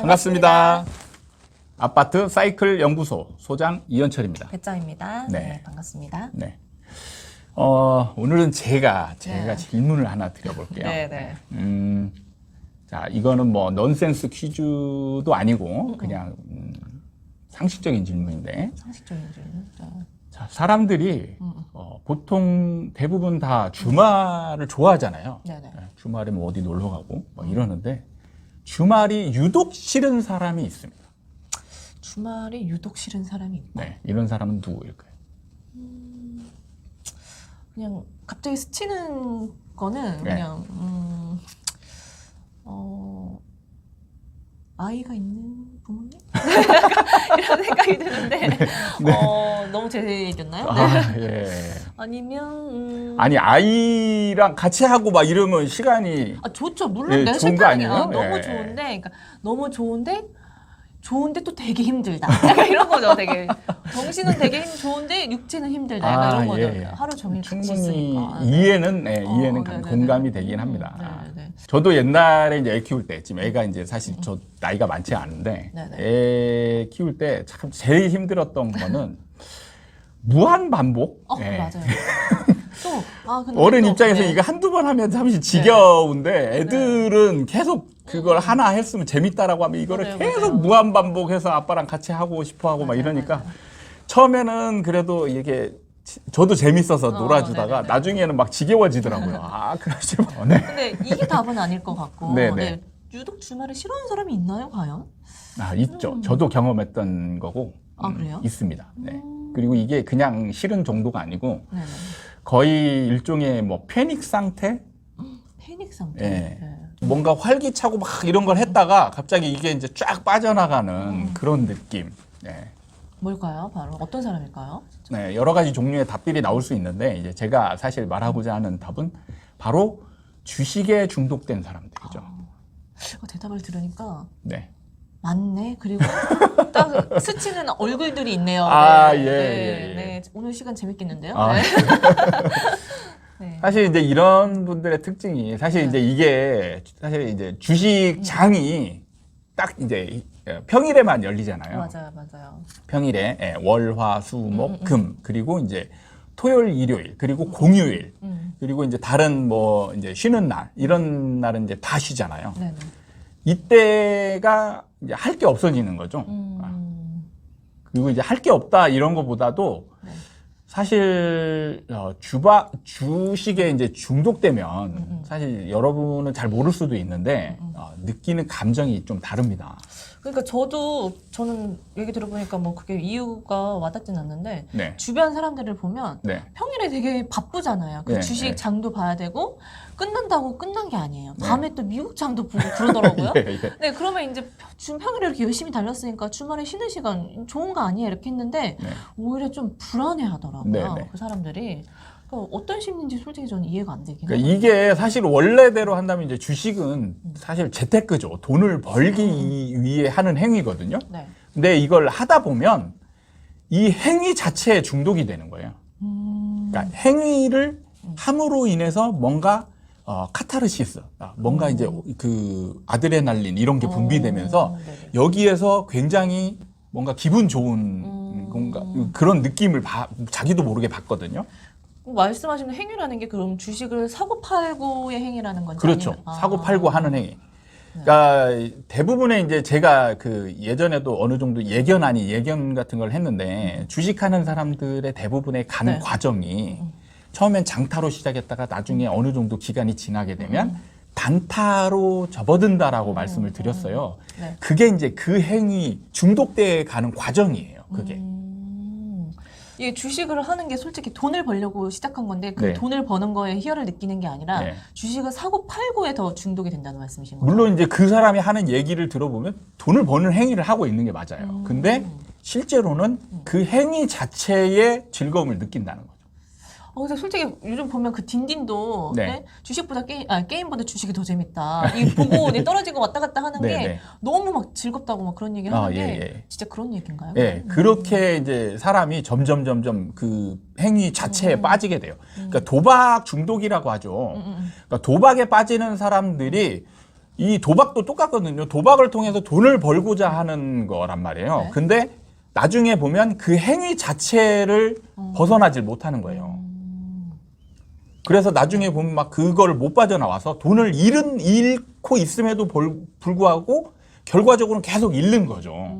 반갑습니다. 아파트 사이클 연구소 소장 이현철입니다. 배짱입니다. 네. 네, 반갑습니다. 네. 오늘은 제가 네. 질문을 하나 드려볼게요. 네. 자, 이거는 뭐 넌센스 퀴즈도 아니고 그냥 상식적인 질문인데, 상식적인 질문. 네. 자, 사람들이 보통 대부분 다 주말을 좋아하잖아요. 네네. 네, 주말에 뭐 어디 놀러 가고 뭐 이러는데 주말이 유독 싫은 사람이 있습니다. 주말이 유독 싫은 사람이 있고 네, 이런 사람은 누구일까요? 그냥 갑자기 스치는 거는 네. 그냥 아이가 있는 부모님? 이런 생각이 드는데 너무 제 얘기였나요? 네. 아, 예. 아니면 아니, 아이랑 같이 하고 막 이러면 시간이 좋죠. 물론 예, 내 좋은 거 실탄이야. 아니에요? 너무 예. 좋은데, 그러니까 너무 좋은데 또 되게 힘들다. 약간 이런 거죠. 되게 정신은 되게 좋은데 육체는 힘들다. 약간 이런 거죠. 예, 예. 하루 종일 같이 충분히 있으니까. 이해는 네네네. 공감이 되긴 합니다. 네네네. 저도 옛날에 이제 애 키울 때, 지금 애가 이제 사실 저 나이가 많지 않은데, 네네. 애 키울 때 참 제일 힘들었던 거는 무한 반복. 예. 맞아요. 근데 어른 또, 입장에서 네. 이거 한두 번 하면 잠시 지겨운데 애들은 계속 그걸 하나 했으면 재밌다라고 하면 이거를 맞아요, 계속 맞아요. 무한 반복해서 아빠랑 같이 하고 싶어 하고 막 맞아요, 이러니까 맞아요. 처음에는 그래도 이게 저도 재밌어서 놀아주다가 네네네. 나중에는 막 지겨워지더라고요. 그러지 마. 네. 근데 이게 답은 아닐 것 같고. 네네. 네. 유독 주말을 싫어하는 사람이 있나요, 과연? 있죠. 저도 경험했던 거고 그래요? 있습니다. 네. 그리고 이게 그냥 싫은 정도가 아니고 네네. 거의 일종의 뭐 패닉 상태? 패닉 상태. 예. 네. 뭔가 활기차고 막 이런 걸 했다가 갑자기 이게 이제 쫙 빠져나가는 그런 느낌. 네. 뭘까요? 바로 어떤 사람일까요? 네, 여러 가지 종류의 답들이 나올 수 있는데 이제 제가 사실 말하고자 하는 답은 바로 주식에 중독된 사람들이죠. 대답을 들으니까 네. 맞네. 그리고 딱 스치는 얼굴들이 있네요. 예. 오늘 시간 재밌겠는데요? 아. 네. 네. 사실 이제 이런 분들의 특징이 사실 이제 이게 사실 이제 주식장이 딱 이제 평일에만 열리잖아요. 맞아요. 평일에 월, 화, 수, 목, 금 그리고 이제 토요일, 일요일 그리고 공휴일 그리고 이제 다른 뭐 이제 쉬는 날 이런 날은 이제 다 쉬잖아요. 네네. 이때가 이제 할 게 없어지는 거죠. 그리고 이제 할 게 없다 이런 거보다도 네. 사실 주식에 이제 중독되면 사실 여러분은 잘 모를 수도 있는데 느끼는 감정이 좀 다릅니다. 그러니까 저는 얘기 들어보니까 뭐 그게 이유가 와닿진 않는데 네. 주변 사람들을 보면 네. 평일에 되게 바쁘잖아요. 그 네, 주식 네. 장도 봐야 되고 끝난다고 끝난 게 아니에요. 네. 밤에 또 미국 장도 보고 그러더라고요. 예. 네, 그러면 이제 평일에 이렇게 열심히 달렸으니까 주말에 쉬는 시간 좋은 거 아니에요? 이렇게 했는데 네. 오히려 좀 불안해 하더라고요. 네. 그 사람들이. 그러니까 어떤 심리인지 솔직히 저는 이해가 안 되긴 그러니까 해요. 이게 사실 원래대로 한다면 이제 주식은 사실 재테크죠. 돈을 벌기 위해 하는 행위거든요. 네. 근데 이걸 하다 보면 이 행위 자체에 중독이 되는 거예요. 그러니까 행위를 함으로 인해서 뭔가 카타르시스, 뭔가 이제 그 아드레날린 이런 게 분비되면서 네네. 여기에서 굉장히 뭔가 기분 좋은 뭔가 그런 느낌을 자기도 모르게 받거든요. 말씀하시는 행위라는 게 그럼 주식을 사고 팔고의 행위라는 건지 그렇죠. 아니면, 사고 팔고 하는 행위. 그러니까 대부분의 이제 제가 그 예전에도 어느 정도 예견 같은 걸 했는데 주식하는 사람들의 대부분의 가는 네. 과정이 처음엔 장타로 시작했다가 나중에 어느 정도 기간이 지나게 되면 단타로 접어든다라고 말씀을 드렸어요. 네. 그게 이제 그 행위 중독돼 가는 과정이에요. 그게. 이게 주식을 하는 게 솔직히 돈을 벌려고 시작한 건데 그 네. 돈을 버는 거에 희열을 느끼는 게 아니라 네. 주식을 사고 팔고에 더 중독이 된다는 말씀이신 거죠? 물론 이제 그 사람이 하는 얘기를 들어보면 돈을 버는 행위를 하고 있는 게 맞아요. 근데 실제로는 그 행위 자체의 즐거움을 느낀다는 거죠. 근데 솔직히 요즘 보면 그 딘딘도 네. 네? 주식보다 게임보다 주식이 더 재밌다. 이 보고 떨어지고 왔다 갔다 하는 네, 게 네. 너무 막 즐겁다고 막 그런 얘기 하는데 예. 진짜 그런 얘기인가요? 예, 그렇게 이제 사람이 점점 그 행위 자체에 빠지게 돼요. 그러니까 도박 중독이라고 하죠. 그러니까 도박에 빠지는 사람들이 이 도박도 똑같거든요. 도박을 통해서 돈을 벌고자 하는 거란 말이에요. 네. 근데 나중에 보면 그 행위 자체를 벗어나질 못하는 거예요. 그래서 나중에 보면 막 그걸 못 빠져나와서 돈을 잃고 있음에도 불구하고 결과적으로는 계속 잃는 거죠.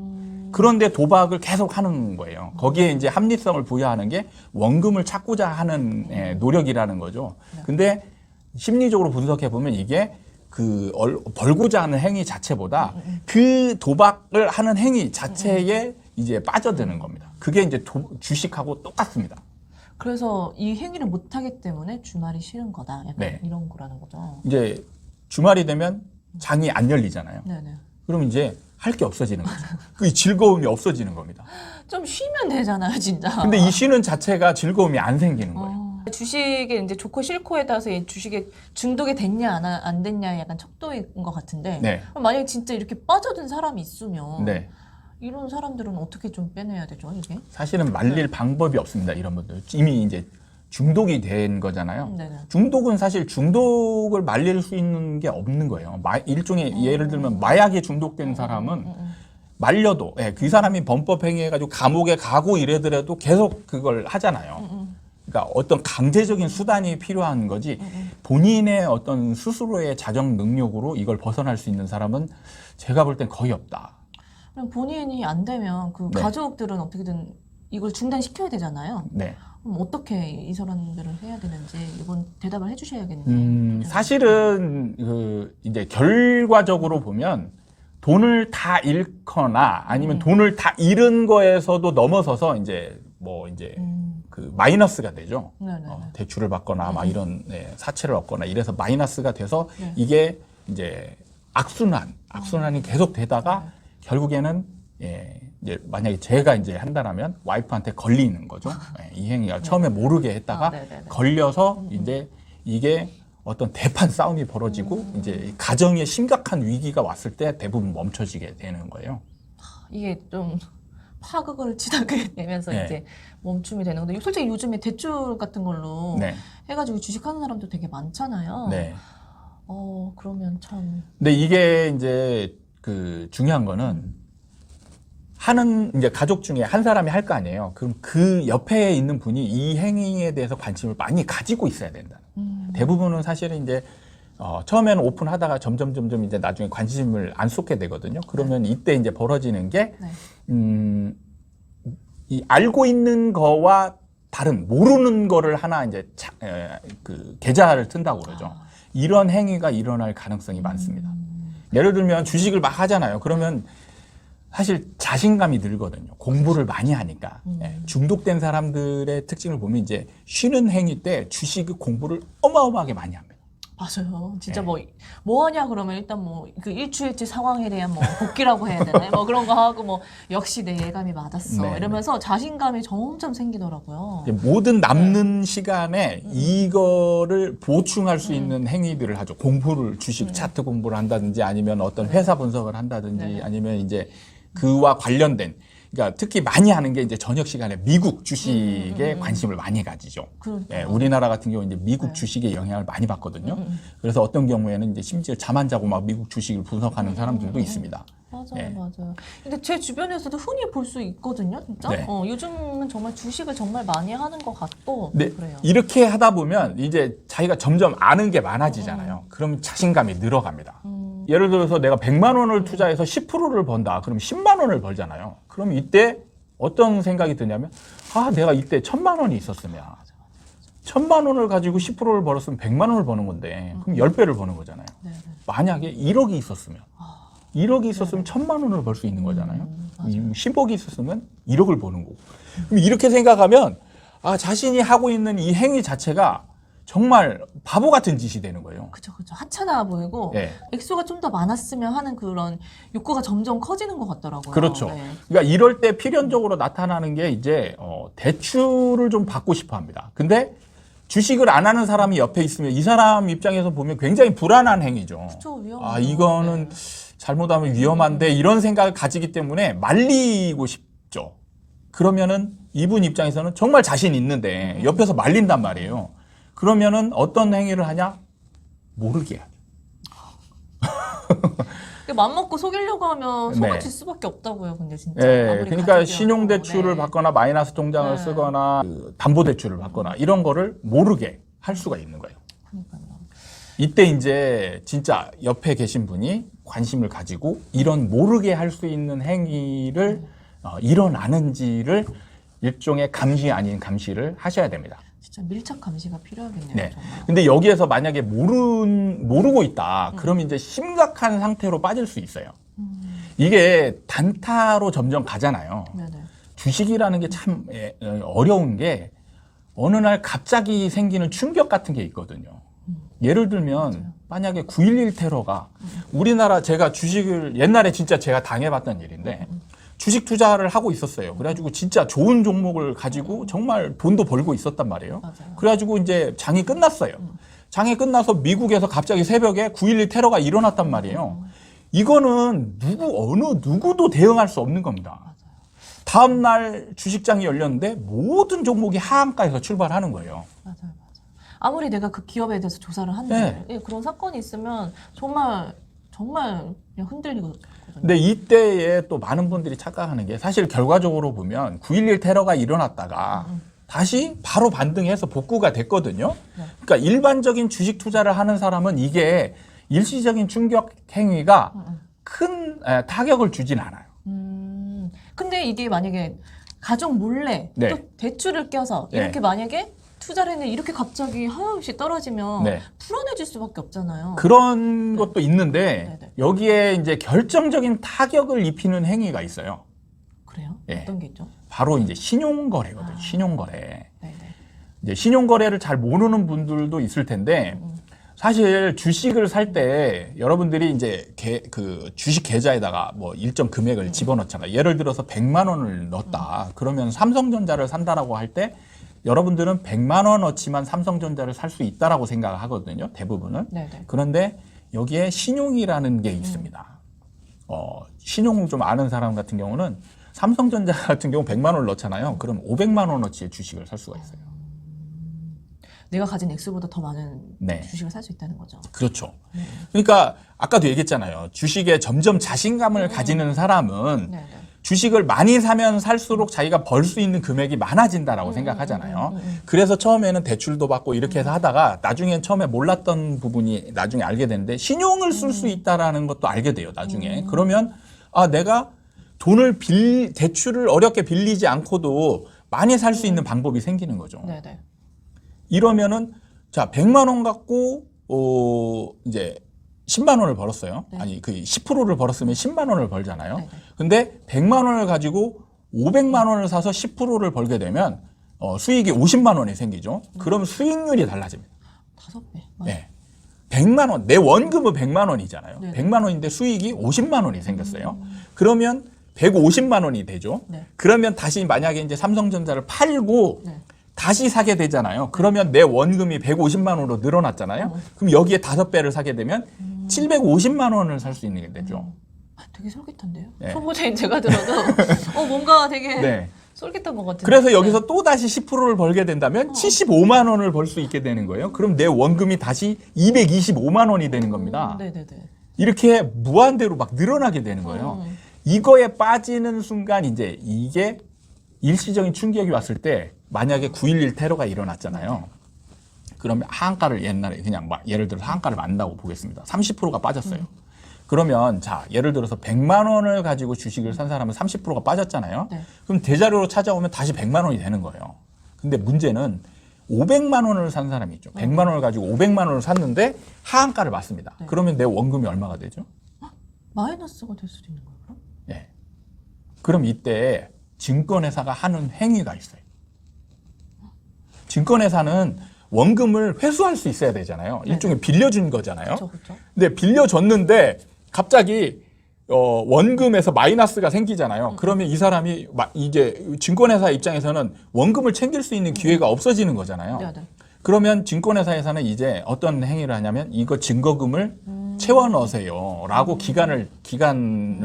그런데 도박을 계속 하는 거예요. 거기에 이제 합리성을 부여하는 게 원금을 찾고자 하는 노력이라는 거죠. 근데 심리적으로 분석해 보면 이게 그 벌고자 하는 행위 자체보다 그 도박을 하는 행위 자체에 이제 빠져드는 겁니다. 그게 이제 주식하고 똑같습니다. 그래서 이 행위를 못하기 때문에 주말이 싫은 거다. 약간 네. 이런 거라는 거죠. 이제 주말이 되면 장이 안 열리잖아요. 네네. 그럼 이제 할 게 없어지는 거죠. 그 즐거움이 없어지는 겁니다. 좀 쉬면 되잖아요, 진짜. 근데 이 쉬는 자체가 즐거움이 안 생기는 거예요. 주식에 이제 좋고 싫고에 따라서 이 주식에 중독이 됐냐 안 됐냐 약간 척도인 것 같은데 네. 그럼 만약에 진짜 이렇게 빠져든 사람이 있으면 네. 이런 사람들은 어떻게 좀 빼내야 되죠, 이게? 사실은 말릴 방법이 없습니다. 이런 분들 이미 이제 중독이 된 거잖아요. 네네. 중독은 사실 중독을 말릴 수 있는 게 없는 거예요. 일종의 예를 들면 마약에 중독된 사람은 말려도 그 사람이 범법 행위해가지고 감옥에 가고 이래더라도 계속 그걸 하잖아요. 그러니까 어떤 강제적인 수단이 필요한 거지 본인의 어떤 스스로의 자정 능력으로 이걸 벗어날 수 있는 사람은 제가 볼 땐 거의 없다. 그럼 본인이 안 되면 그 네. 가족들은 어떻게든 이걸 중단시켜야 되잖아요. 네. 그럼 어떻게 이 사람들을 해야 되는지 이번 대답을 해주셔야겠네요. 사실은 이제 결과적으로 보면 돈을 다 잃거나 아니면 돈을 다 잃은 거에서도 넘어서서 이제 그 마이너스가 되죠. 네네. 대출을 받거나 막 이런 사채를 얻거나 이래서 마이너스가 돼서 네. 이게 이제 악순환이 계속 되다가 결국에는 이제 만약에 제가 이제 한다라면 와이프한테 걸리는 거죠. 이 행위가 처음에 모르게 했다가 네네네. 걸려서 이제 이게 어떤 대판 싸움이 벌어지고 이제 가정에 심각한 위기가 왔을 때 대부분 멈춰지게 되는 거예요. 이게 좀 파극을 치닫게 되면서 네. 이제 멈춤이 되는 건데 솔직히 요즘에 대출 같은 걸로 네. 해가지고 주식하는 사람도 되게 많잖아요. 네. 그러면 참 근데 이게 이제 그 중요한 거는 이제 가족 중에 한 사람이 할 거 아니에요. 그럼 그 옆에 있는 분이 이 행위에 대해서 관심을 많이 가지고 있어야 된다. 대부분은 사실은 이제 처음에는 오픈하다가 점점 이제 나중에 관심을 안 쏟게 되거든요. 그러면 이때 이제 벌어지는 게 네. 이 알고 있는 거와 다른 모르는 거를 하나 이제 그 계좌를 튼다고 그러죠. 이런 행위가 일어날 가능성이 많습니다. 예를 들면 주식을 막 하잖아요. 그러면 사실 자신감이 늘거든요. 공부를 많이 하니까. 중독된 사람들의 특징을 보면 이제 쉬는 행위 때 주식 공부를 어마어마하게 많이 합니다. 맞아요. 진짜 네. 뭐 하냐 그러면 일단 뭐 그 일주일치 상황에 대한 뭐 복귀라고 해야 되나요? 뭐 그런 거 하고 뭐 역시 내 예감이 맞았어 네, 이러면서 자신감이 점점 생기더라고요. 이제 모든 남는 시간에 이거를 보충할 수 있는 행위들을 하죠. 공부를 주식 차트 공부를 한다든지 아니면 어떤 회사 분석을 한다든지 네. 아니면 이제 그와 관련된 그러니까 특히 많이 하는 게 이제 저녁 시간에 미국 주식에 관심을 많이 가지죠. 그러니까요. 예, 우리나라 같은 경우 이제 미국 주식의 영향을 많이 받거든요. 그래서 어떤 경우에는 이제 심지어 잠 안 자고 막 미국 주식을 분석하는 사람들도 있습니다. 맞아요, 예. 맞아요. 근데 제 주변에서도 흔히 볼 수 있거든요, 진짜. 네. 요즘은 정말 주식을 정말 많이 하는 것 같고 네, 그래요. 이렇게 하다 보면 이제 자기가 점점 아는 게 많아지잖아요. 그럼 자신감이 늘어갑니다. 예를 들어서 내가 100만 원을 투자해서 10%를 번다. 그럼 10만 원을 벌잖아요. 그럼 이때 어떤 생각이 드냐면 내가 이때 1000만 원이 있었으면 1000만 원을 가지고 10%를 벌었으면 100만 원을 버는 건데 그럼 10배를 버는 거잖아요. 네네. 만약에 1억이 있었으면 1억이 있었으면 1000만 원을 벌 수 있는 거잖아요. 10억이 있었으면 1억을 버는 거고. 그럼 이렇게 생각하면 자신이 하고 있는 이 행위 자체가 정말 바보 같은 짓이 되는 거예요. 그쵸. 하찮아 보이고 네. 액수가 좀 더 많았으면 하는 그런 욕구가 점점 커지는 것 같더라고요. 그렇죠. 네. 그러니까 이럴 때 필연적으로 나타나는 게 이제 대출을 좀 받고 싶어 합니다. 근데 주식을 안 하는 사람이 옆에 있으면 이 사람 입장에서 보면 굉장히 불안한 행위죠. 그쵸, 위험하죠. 이거는 잘못하면 위험한데 이런 생각을 가지기 때문에 말리고 싶죠. 그러면은 이분 입장에서는 정말 자신 있는데 옆에서 말린단 말이에요. 그러면은 어떤 행위를 하냐? 모르게 해야죠. 맘 먹고 속이려고 하면 네. 속아칠 수밖에 없다고요. 근데 진짜. 네, 아무리 그러니까 가족이어도. 신용대출을 네. 받거나 마이너스 통장을 네. 쓰거나 그 담보대출을 받거나 이런 거를 모르게 할 수가 있는 거예요. 그러니까요. 이때 이제 진짜 옆에 계신 분이 관심을 가지고 이런 모르게 할 수 있는 행위를 일어나는지를 일종의 감시 아닌 감시를 하셔야 됩니다. 진짜 밀착 감시가 필요하겠네요. 네. 정말. 근데 여기에서 만약에 모르고 있다. 그러면 이제 심각한 상태로 빠질 수 있어요. 이게 단타로 점점 가잖아요. 네네. 주식이라는 게 참 어려운 게 어느 날 갑자기 생기는 충격 같은 게 있거든요. 예를 들면 만약에 9.11 테러가 우리나라 제가 주식을 옛날에 진짜 제가 당해봤던 일인데 주식 투자를 하고 있었어요. 그래가지고 진짜 좋은 종목을 가지고 정말 돈도 벌고 있었단 말이에요. 맞아요. 그래가지고 이제 장이 끝났어요. 장이 끝나서 미국에서 갑자기 새벽에 9.11 테러가 일어났단 말이에요. 이거는 어느 누구도 대응할 수 없는 겁니다. 다음 날 주식장이 열렸는데 모든 종목이 하한가에서 출발하는 거예요. 맞아요. 아무리 내가 그 기업에 대해서 조사를 한데 예, 그런 사건이 있으면 정말 그냥 흔들리거든요. 근데 이때에 또 많은 분들이 착각하는 게 사실 결과적으로 보면 9.11 테러가 일어났다가 다시 바로 반등해서 복구가 됐거든요. 네. 그러니까 일반적인 주식 투자를 하는 사람은 이게 일시적인 충격 행위가 큰 타격을 주진 않아요. 근데 이게 만약에 가족 몰래 네. 또 대출을 껴서 네. 이렇게 만약에 투자를 했는데 이렇게 갑자기 하염없이 떨어지면 네. 불안해질 수밖에 없잖아요. 그런 것도 있는데 네네. 여기에 이제 결정적인 타격을 입히는 행위가 있어요. 그래요? 네. 어떤 게 있죠? 바로 이제 신용거래거든요. 신용거래. 네네. 이제 신용거래를 잘 모르는 분들도 있을 텐데 사실 주식을 살 때 여러분들이 이제 그 주식 계좌에다가 뭐 일정 금액을 집어넣잖아요. 예를 들어서 100만 원을 넣었다. 그러면 삼성전자를 산다라고 할 때 여러분들은 100만 원 어치만 삼성전자를 살 수 있다라고 생각을 하거든요. 대부분은. 네네. 그런데 여기에 신용이라는 게 있습니다. 신용 좀 아는 사람 같은 경우는 삼성전자 같은 경우 100만 원을 넣잖아요. 그럼 500만 원어치의 주식을 살 수가 있어요. 내가 가진 액수보다 더 많은 네. 주식을 살 수 있다는 거죠. 그렇죠. 그러니까 아까도 얘기했잖아요. 주식에 점점 자신감을 가지는 사람은 네네. 주식을 많이 사면 살수록 자기가 벌 수 있는 금액이 많아진다라고 생각하잖아요. 그래서 처음에는 대출도 받고 이렇게 해서 하다가 나중엔 처음에 몰랐던 부분이 나중에 알게 되는데 신용을 쓸 수 있다라는 것도 알게 돼요. 나중에. 그러면 내가 돈을 대출을 어렵게 빌리지 않고도 많이 살 수 있는 방법이 생기는 거죠. 네네. 이러면은 자 100만 원 갖고 이제 10만 원을 벌었어요. 네. 아니 그 10%를 벌었으면 10만 원을 벌잖아요. 네네. 근데 100만 원을 가지고 500만 원을 사서 10%를 벌게 되면 수익이 50만 원이 생기죠. 그럼 수익률이 달라집니다. 5배. 네. 100만 원, 내 원금은 100만 원이잖아요. 네네. 100만 원인데 수익이 50만 원이 생겼어요. 그러면 150만 원이 되죠. 네. 그러면 다시 만약에 이제 삼성전자를 팔고 네. 다시 사게 되잖아요. 그러면 내 원금이 150만 원으로 늘어났잖아요. 그럼 여기에 5배를 사게 되면 750만 원을 살 수 있는 게 되죠. 되게 솔깃한데요? 네. 초보자인 제가 들어도 뭔가 되게 네. 솔깃한 것 같은데. 그래서 여기서 또 다시 10%를 벌게 된다면 75만 원을 벌 수 있게 되는 거예요. 그럼 내 원금이 다시 225만 원이 되는 겁니다. 네네네. 이렇게 무한대로 막 늘어나게 되는 거예요. 이거에 빠지는 순간 이제 이게 일시적인 충격이 왔을 때 만약에 9.11 테러가 일어났잖아요. 그러면 하한가를 옛날에 그냥 예를 들어서 하한가를 만다고 보겠습니다. 30%가 빠졌어요. 그러면 자 예를 들어서 100만 원을 가지고 주식을 산 사람은 30%가 빠졌잖아요. 네. 그럼 대자료로 찾아오면 다시 100만 원이 되는 거예요. 근데 문제는 500만 원을 산 사람이 있죠. 100만 원을 가지고 500만 원을 샀는데 하한가를 맞습니다. 네. 그러면 내 원금이 얼마가 되죠? 마이너스가 될 수도 있는 거예요, 그럼? 예. 그럼 이때 증권회사가 하는 행위가 있어요. 증권회사는 원금을 회수할 수 있어야 되잖아요. 일종의 빌려준 거잖아요. 그렇죠, 그렇죠. 근데 빌려줬는데 갑자기 원금에서 마이너스가 생기잖아요. 그러면 이 사람이 이제 증권회사 입장에서는 원금을 챙길 수 있는 기회가 없어지는 거잖아요. 네, 네. 그러면 증권회사에서는 이제 어떤 행위를 하냐면 이거 증거금을 채워 넣으세요라고 기간을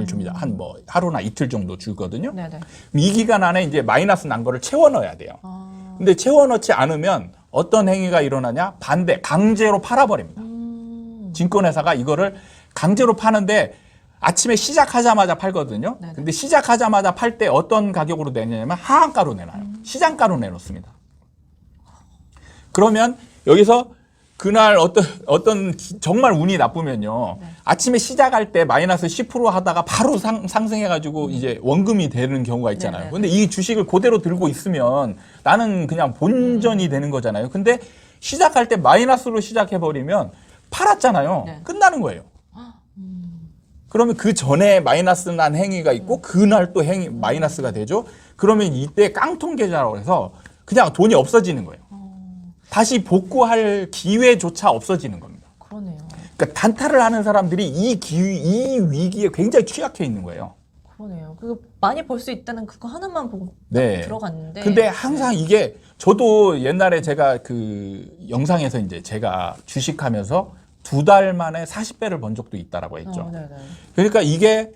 줍니다. 한 하루나 이틀 정도 주거든요. 네네. 이 기간 안에 이제 마이너스 난 거를 채워 넣어야 돼요. 근데 채워 넣지 않으면 어떤 행위가 일어나냐? 반대, 강제로 팔아버립니다. 증권회사가 이거를 강제로 파는데 아침에 시작하자마자 팔거든요. 네네. 근데 시작하자마자 팔 때 어떤 가격으로 내냐면 하한가로 내놔요. 시장가로 내놓습니다. 그러면 여기서 그날 정말 운이 나쁘면요. 네. 아침에 시작할 때 마이너스 10% 하다가 바로 상승해가지고 이제 원금이 되는 경우가 있잖아요. 네네. 근데 이 주식을 그대로 들고 있으면 나는 그냥 본전이 되는 거잖아요. 근데 시작할 때 마이너스로 시작해버리면 팔았잖아요. 네. 끝나는 거예요. 그러면 그 전에 마이너스 난 행위가 있고 그날 또 마이너스가 되죠. 그러면 이때 깡통 계좌라고 해서 그냥 돈이 없어지는 거예요. 다시 복구할 기회조차 없어지는 겁니다. 그러네요. 그러니까 단타를 하는 사람들이 이 위기에 굉장히 취약해 있는 거예요. 그러네요. 그거 많이 벌 수 있다는 그거 하나만 보고 네. 들어갔는데. 근데 항상 이게 저도 옛날에 제가 그 영상에서 이제 제가 주식하면서 2달 만에 40배를 번 적도 있다라고 했죠. 네네. 그러니까 이게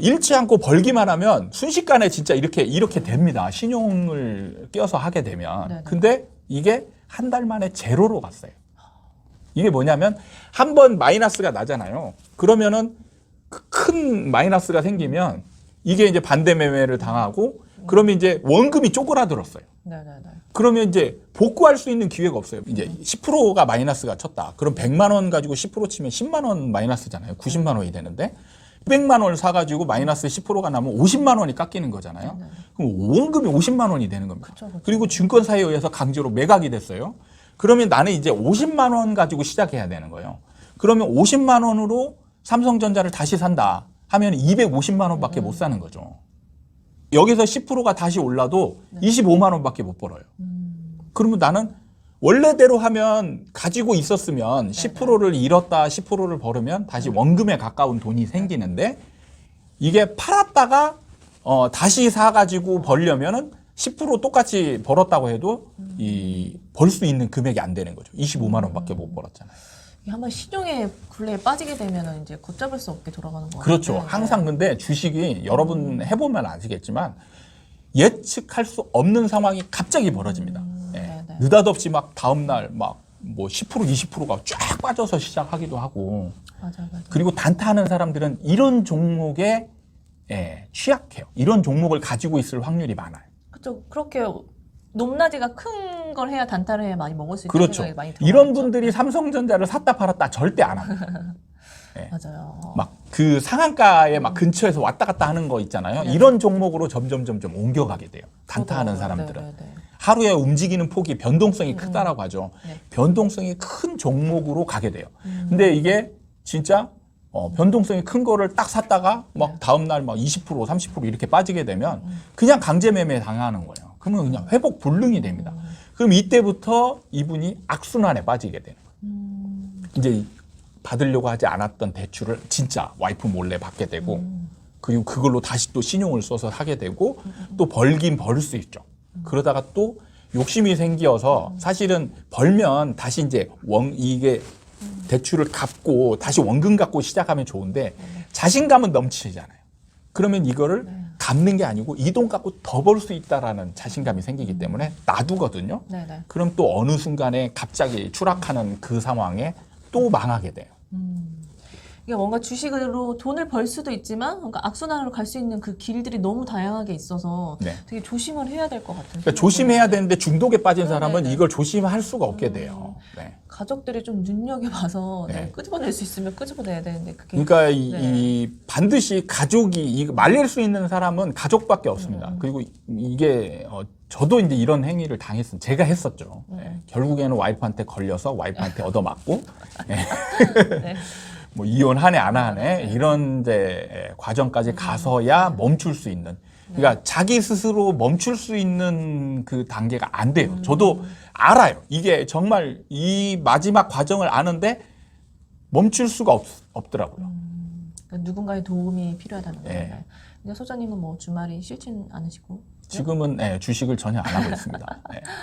잃지 않고 벌기만 하면 순식간에 진짜 이렇게 됩니다. 신용을 껴서 하게 되면. 네네. 근데 이게 한 달 만에 제로로 갔어요. 이게 뭐냐면 한 번 마이너스가 나잖아요. 그러면은 큰 마이너스가 생기면 이게 이제 반대 매매를 당하고 그러면 이제 원금이 쪼그라들었어요. 네네네. 그러면 이제 복구할 수 있는 기회가 없어요. 이제 10%가 마이너스가 쳤다. 그럼 100만 원 가지고 10% 치면 10만 원 마이너스잖아요. 90만 원이 되는데 200만 원을 사가지고 마이너스 10%가 나면 50만 원이 깎이는 거잖아요. 네네. 그럼 원금이 50만 원이 되는 겁니다. 그쵸, 그쵸. 그리고 증권사에 의해서 강제로 매각이 됐어요. 그러면 나는 이제 50만 원 가지고 시작해야 되는 거예요. 그러면 50만 원으로 삼성전자를 다시 산다 하면 250만 원밖에 못 사는 거죠. 여기서 10%가 다시 올라도 25만 원밖에 못 벌어요. 그러면 나는 원래대로 하면 가지고 있었으면 10%를 잃었다 10%를 벌으면 다시 원금에 가까운 돈이 생기는데 이게 팔았다가 다시 사가지고 벌려면은 10% 똑같이 벌었다고 해도 벌 수 있는 금액이 안 되는 거죠. 25만 원밖에 못 벌었잖아요. 한번 신용의 굴레에 빠지게 되면은 이제 걷잡을 수 없게 돌아가는 거예요. 그렇죠. 항상 근데 주식이 여러분 해보면 아시겠지만 예측할 수 없는 상황이 갑자기 벌어집니다. 예. 네네. 느닷없이 막 다음날 막 뭐 10% 20%가 쫙 빠져서 시작하기도 하고 맞아요. 그리고 단타하는 사람들은 이런 종목에 취약해요. 이런 종목을 가지고 있을 확률이 많아요. 그렇죠. 그렇게 높낮이가 큰 걸 해야 단타를 해야 많이 먹을 수 있는 그렇죠. 생각이 많이 이런 들어가죠. 분들이 삼성전자를 샀다 팔았다 절대 안 합니다. 맞아요. 막 그 상한가에 막 근처에서 왔다 갔다 하는 거 있잖아요. 네. 이런 종목으로 점점 옮겨가게 돼요. 단타하는 저도, 사람들은. 네네네. 하루에 움직이는 폭이 변동성이 크다라고 하죠. 네. 변동성이 큰 종목으로 가게 돼요. 근데 이게 진짜 변동성이 큰 거를 딱 샀다가 막 다음날 막 20% 30% 이렇게 빠지게 되면 그냥 강제 매매 당하는 거예요. 그러면 그냥 회복 불능이 됩니다. 그럼 이때부터 이분이 악순환에 빠지게 되는 거예요. 이제 받으려고 하지 않았던 대출을 진짜 와이프 몰래 받게 되고 그리고 그걸로 다시 또 신용을 써서 하게 되고 또 벌긴 벌 수 있죠. 그러다가 또 욕심이 생겨서 사실은 벌면 다시 이제 이게 대출을 갚고 다시 원금 갖고 시작하면 좋은데 자신감은 넘치잖아요. 그러면 이거를 갚는 게 아니고 이 돈 갖고 더 벌 수 있다라는 자신감이 생기기 때문에 놔두거든요. 네네. 그럼 또 어느 순간에 갑자기 추락하는 그 상황에 또 망하게 돼요. 이게 뭔가 주식으로 돈을 벌 수도 있지만 뭔가 악순환으로 갈 수 있는 그 길들이 너무 다양하게 있어서 네. 되게 조심을 해야 될 것 같아요. 그러니까 조심해야 되는데 중독에 빠진 사람은 네네. 이걸 조심할 수가 없게 돼요. 네. 가족들이 좀 눈여겨봐서 네. 끄집어낼 수 있으면 끄집어내야 되는데 그게 그러니까 이 반드시 가족이 이거 말릴 수 있는 사람은 가족밖에 없습니다. 그리고 이게 저도 이제 이런 행위를 당했어요. 제가 했었죠. 네. 결국에는 와이프한테 걸려서 와이프한테 얻어맞고 네. 뭐 이혼하네 안 하네 이런 데 과정까지 가서야 멈출 수 있는. 그러니까 자기 스스로 멈출 수 있는 그 단계가 안 돼요. 저도 알아요. 이게 정말 이 마지막 과정을 아는데 멈출 수가 없더라고요. 그러니까 누군가의 도움이 필요하다는 거예요. 네. 근데 소장님은 뭐 주말이 싫진 않으시고 지금은 주식을 전혀 안 하고 있습니다.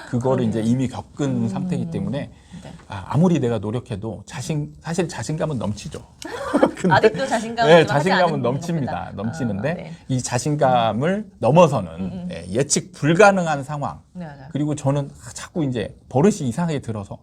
그거를 이제 이미 겪은 상태이기 때문에 네. 아무리 내가 노력해도 사실 자신감은 넘치죠. 근데 아직도 자신감은 네, 좀 하지 자신감은 않은 넘칩니다. 겁니다. 넘치는데 네. 이 자신감을 넘어서는 예측 불가능한 상황. 네, 네. 그리고 저는 자꾸 이제 버릇이 이상하게 들어서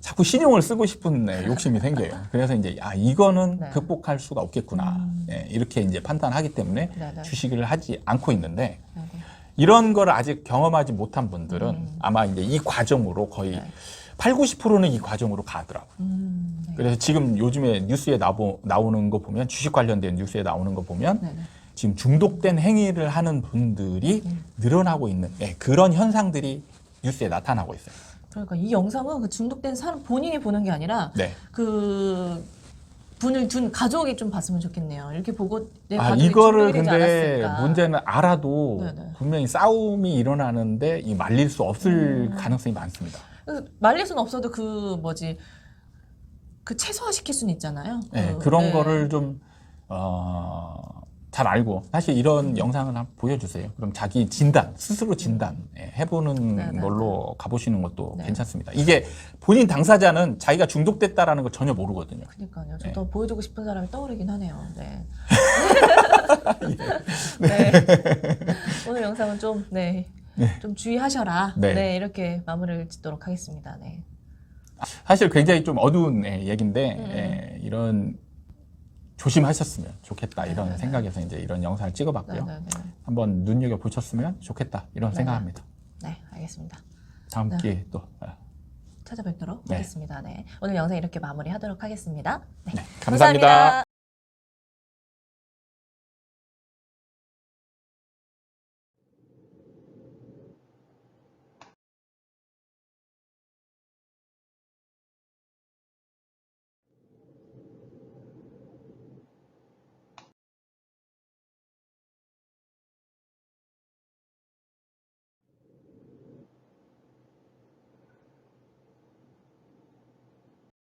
자꾸 신용을 쓰고 싶은 욕심이 생겨요. 그래서 이제 이거는 네. 극복할 수가 없겠구나. 이렇게 이제 판단하기 때문에 네네. 주식을 하지 않고 있는데 네네. 이런 걸 아직 경험하지 못한 분들은 아마 이제 이 과정으로 거의 네. 8, 90%는 이 과정으로 가더라고요. 네. 그래서 지금 요즘에 뉴스에 나오는 거 보면 주식 관련된 뉴스에 나오는 거 보면 네네. 지금 중독된 행위를 하는 분들이 늘어나고 있는 그런 현상들이 뉴스에 나타나고 있어요. 그러니까 이 영상은 그 중독된 사람 본인이 보는 게 아니라 네. 그 분을 둔 가족이 좀 봤으면 좋겠네요. 이렇게 보고 내 가족이 이거를 중독이 되지 근데 않았을까. 문제는 알아도 네네. 분명히 싸움이 일어나는데 이 말릴 수 없을 가능성이 많습니다. 말릴 수는 없어도 그 최소화시킬 수는 있잖아요. 그런 네. 거를 좀 잘 알고 사실 이런 영상을 한번 보여주세요. 그럼 자기 진단, 스스로 진단 해보는 네네. 걸로 가보시는 것도 네. 괜찮습니다. 이게 본인 당사자는 자기가 중독됐다라는 걸 전혀 모르거든요. 그러니까요. 네. 저도 보여주고 싶은 사람이 떠오르긴 하네요. 네. 네. 오늘 영상은 좀 좀 주의하셔라. 네. 네. 이렇게 마무리를 짓도록 하겠습니다. 네. 사실 굉장히 좀 어두운 얘기인데 이런 조심하셨으면 좋겠다 이런 네네네. 생각에서 이제 이런 영상을 찍어봤고요. 네네네. 한번 눈여겨 보셨으면 좋겠다 이런 네네. 생각합니다. 네, 알겠습니다. 다음 네. 기회에 또 찾아뵙도록 네. 하겠습니다. 네. 오늘 영상 이렇게 마무리하도록 하겠습니다. 네. 감사합니다.